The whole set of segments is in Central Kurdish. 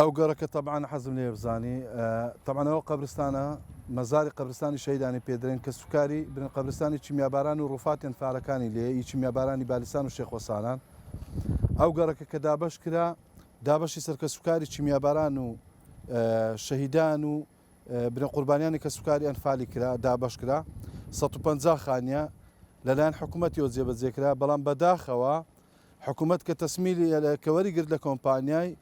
او گەڕەکە طبعا حەزم لێ بزانی طبعا ئەوە قەبرستانە مەزاری قەبرستانی شەهیدانی پێدرێن کە سوکاری برن قەبرستانی چیمیاباران و ڕووفاتیان فارەکانی لێ ئی چیمیابارانی بالیسان و شێخۆسانان ئەو گەڕەکە کە دابەش کرا دابەشی سەرکە سوکاری چیمیاباران و شەهیدان و برن قوربانیانی کە سوکاری ئەنفالی کرا دابەش کرا 150 خانیە لەلایەن حکوومەتیەوە جێبەجێکرا بەڵام بەداخەوە حکوومەت کە تەسمیلی کە وەریگرت لە کۆمپانیای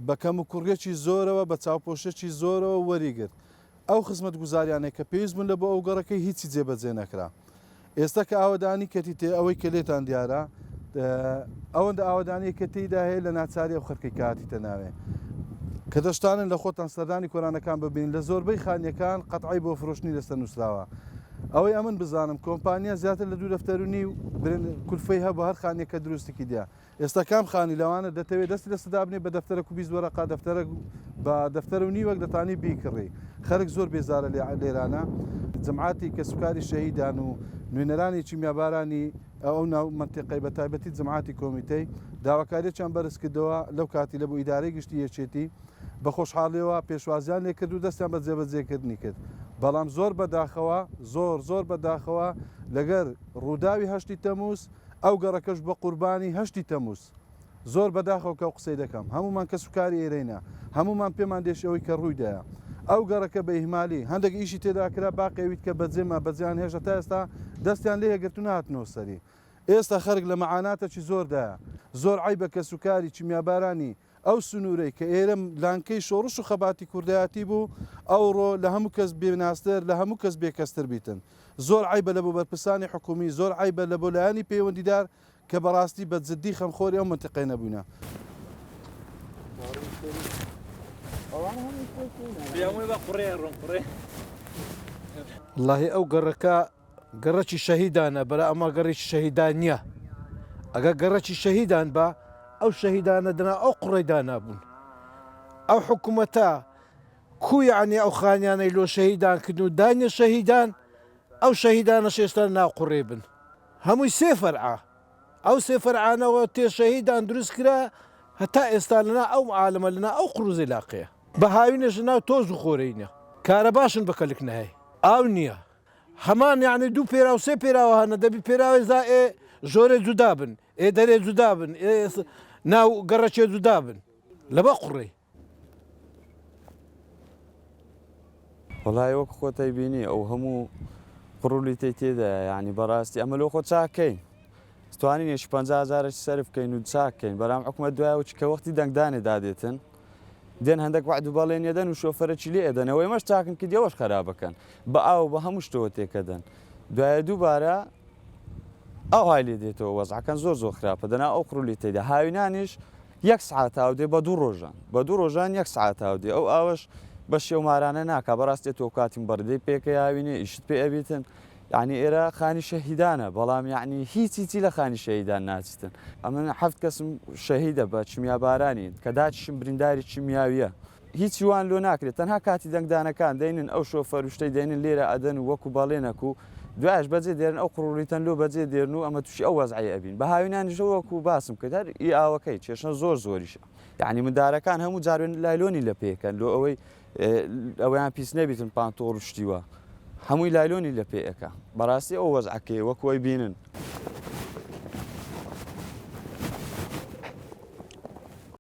بەکەم و کوڕێکی زۆرەوە بە چاوپۆشێکی زۆرەوە وەریگرت ئەو خزمەت گوزاریانەی کە پێویست بوون لە بۆ ئەو گەڕەکەی هیچی جێبەجێ نەکرا ئێستا کە ئاوەدانی کەتی تێ ئەوەی کە لێتان دیارە ئەوەندە ئاوەدانی کە تێیدا هەیە لە ناچاری ئەو خەرکەی کاتیتە ناوێ کە دەشتانن لە خۆتان سەردانی کۆرانەکان ببین لە زۆربەی خانیەکان قەتعی بۆ فرۆشتنی لەسەر نووسراوە ئەوەی ئەمن بزانم کۆمپانیا زیاتر لە 2 دەفتەر و نیو کولفەی هەبوو هەر خانیەکە دروستێکی دیا ئێستا کام خانی لەوانە دەتەوێت دەستی لە سەدا بنێ بە دەفتەرە و 20 وەرەقا دەفتەرە بە دەفتەر و نیوەک دەتانی بیکڕی خەرک زۆر بێزارە لێرانە جەمعاتی کە سوکاری شەهیدان و نوێنەرانی چیمیابارانی ئەو ناو منتیقەی بە تایبەتی جەمعاتی کۆمیتەی داواکاریەکیان بەرز کردەوە لەو کاتی لە بۆ ئیدارەی گشتی یەکێتی بە خۆشحاڵیەوە پێشوازیان لێ کرد و دەستیان بە جێبەجێکردنی کرد بەڵام زۆر بەداخەوە زۆر بەداخەوە لەگەر ڕووداوی 8 تەمووز ئەو گەڕەکەش بە قوربانی 8 تەمووز زۆر بەداخەوە کە قسەی دەکەم هەمومان کە سوکاری ئێرەینە هەمومان پێمان دێشەوەی کە ڕوویدایە ئەو گەڕەکە بە ئیهمالی هەندێک ئیشی تێدا کرا باقیویت کە بەجێمە بەجیان هێژە تا ئێستا دەستیان لێ هەگرتو نهاتنەوە سەری ئێستا خەرک لە مەعاناتەکی زۆردایە زۆر عیبە کە سوکاری چیمیابارانی ئەو سنوورەی کە ئێرە لانکەی شۆڕش و خەباتی کوردایەتی بوو ئەوڕۆ لە هەموو کەس بێناستر لە هەموو کەس بێکەستر بیتن زۆر عیبە لە بۆ بەرپرسانی حکومی زۆر عیبە لە بۆ لایەنی پەیوەندیدار کە بەڕاستی بە جددی خەمخۆری ئەو منتیقەی نەبووینە. والله ئەو گەڕەکە گەڕەکی شەهیدانە بەرە ئەمە گەڕێکی شەهیدان نییە ئەگە گەڕەکی شەهیدان بە ئەو شەهیدانە دنا ئەو قوڕێدا نابوون ئەو حکوومەتە کویعنی ئەو خانیانەی لۆ شەهیدان کردن و دانیە شەهیدان ئەو شەهیدانە شێشتە ناو قوڕێ بن هەمووی سێ فەرعە ئەو سێ فەرعانەوە تێ شەهیدان دروست کرا هەتا ئێستا لەنا ئەو عالەمە لەنا ئەو قڕوزی لاقەیە بە هاوینەش ناو تۆز و خۆرەینە کارە باشن بەکەلک نەهەی ئاو نییە هەمان یعنی 2 پێرا و 3 پێراوە هەنە دەبی پێراوی زائێ ژۆرێ جودا بن ئێ دەرێ جودا بن ناو گەڕەکێ جودا بن لەبە قوڕێ وەڵای وەک خۆتەی بینی ئەو هەموو قڕولی تێدا یعنی بەڕاستی ئەمە لۆ خۆ چاکەین توانین 50,000 سەرف بکەین و چاکەین بەرام حکوومەت دوایەوە کە وەختی دەنگدانێ دادێتن دێن هەندێک وعد و بەڵێن ئێدەن و شۆفەرەکی لێ ئێدەنەوەی مەش چاکن کە دێوەش خراپەکەن بە ئاو بە هەموو شتەوە تێکەدەن دوایە دووبارە ئەو های لێ دێتەوە وەزعەکەن زۆر خراپە دەنا ئەو قڕولی تێدا هاوینانیش 1 سعات هاودێ بە 2 ڕۆژان بە 2 ڕۆژان 1 سعات هاودێ ئەو ئاوەش بە شێومارانە ناکە بەڕاستێتەوە کاتیم بەردەی پێکە هاوینێ ئیشت پێ ئەبیتن یعنی ئێرە خانی شەهیدانە بەڵام یعنی هیچی لە خانی شەهیدان ناچیتن ئەمە 7 کەسم شەهیدە بە چیمیابارانی کە داچشم برینداری چیمیاویە هیچی وان لۆ ناکرێت تەنها کاتی دەنگدانەکان دەینن ئەو شۆفەر شتەی دێنن لێرە ئەدەن و وەکو بەڵێنەک و دوایش بەجێ دێرن ئەو قڕولیتەن لۆ بەجێ دێرن و ئەمە تووشی ئەو وەزعی ئەبین بە هاوینانیش وەکو باسم کرد هەر ئی ئاوەکەی کێشە زۆریشە یعنی مندارەکان هەموو جاروێن لایلۆنی لە پێکەن لۆ ئەوەیان پیس نەبیتن پانتۆڕ شتیوە هەمووی لایلۆنی لە پێەکە بەڕاستی ئەو وەزعەکەی وەکوی بینن